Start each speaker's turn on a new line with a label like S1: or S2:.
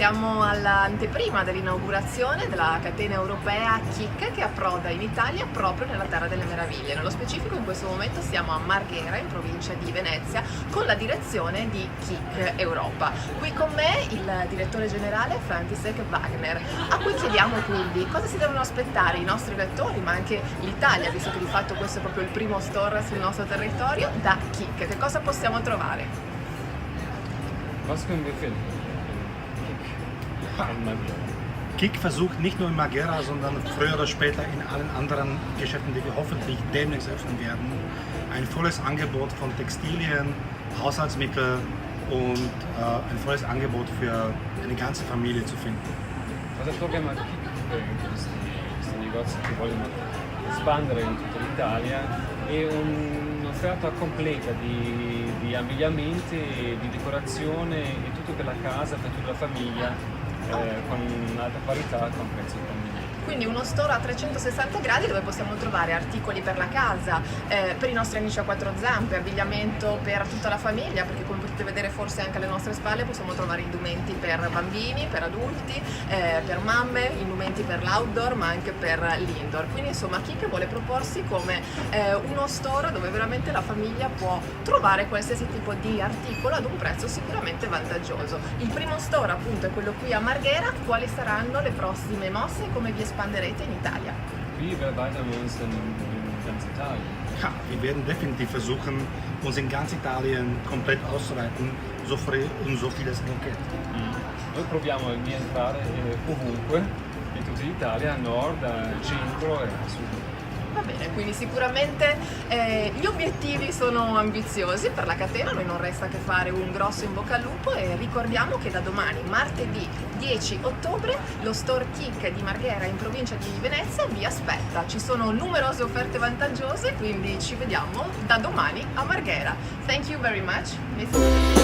S1: Siamo all'anteprima dell'inaugurazione della catena europea KiK che approda in Italia proprio nella Terra delle Meraviglie. Nello specifico in questo momento siamo a Marghera, in provincia di Venezia, con la direzione di KiK Europa. Qui con me il direttore generale František Wagner, a cui chiediamo quindi cosa si devono aspettare i nostri lettori, ma anche l'Italia, visto che di fatto questo è proprio il primo store sul nostro territorio, da KiK. Che cosa possiamo trovare?
S2: Was können wir finden?
S3: KiK versucht nicht nur in Marghera, sondern früher oder später in allen anderen Geschäften, die wir hoffentlich demnächst öffnen werden, ein volles Angebot von Textilien, Haushaltsmittel und ein volles Angebot für eine ganze Familie zu finden.
S2: Cosa troviamo a KiK questi negozi che vogliono espandere in tutta l'Italia e un'offerta completa di abbigliamenti, di decorazione e tutto per la casa, per tutta la famiglia. Con un'alta qualità, con prezzi convenienti.
S1: Quindi uno store a 360 gradi dove possiamo trovare articoli per la casa, per i nostri amici a quattro zampe, abbigliamento per tutta la famiglia, perché come potete vedere forse anche alle nostre spalle possiamo trovare indumenti per bambini, per adulti, per mamme, indumenti per l'outdoor ma anche per l'indoor. Quindi insomma KiK vuole proporsi come uno store dove veramente la famiglia può trovare qualsiasi tipo di articolo ad un prezzo sicuramente vantaggioso. Il primo store appunto è quello qui a Marghera. Quali saranno le prossime mosse e come vi espanderete in Italia?
S2: Wir erweitern uns in ganz Italien.
S3: Ja, wir werden definitiv versuchen, uns in ganz Italien komplett auszuweiten, so früh und so viel es nur geht.
S2: Noi proviamo di entrare ovunque, in tutta l'Italia, a nord, a centro e a sud.
S1: Va bene, quindi sicuramente gli obiettivi sono ambiziosi per la catena, noi non resta che fare un grosso in bocca al lupo e ricordiamo che da domani, martedì 10 ottobre, lo store KiK di Marghera in provincia di Venezia vi aspetta. Ci sono numerose offerte vantaggiose, quindi ci vediamo da domani a Marghera. Thank you very much, Miss.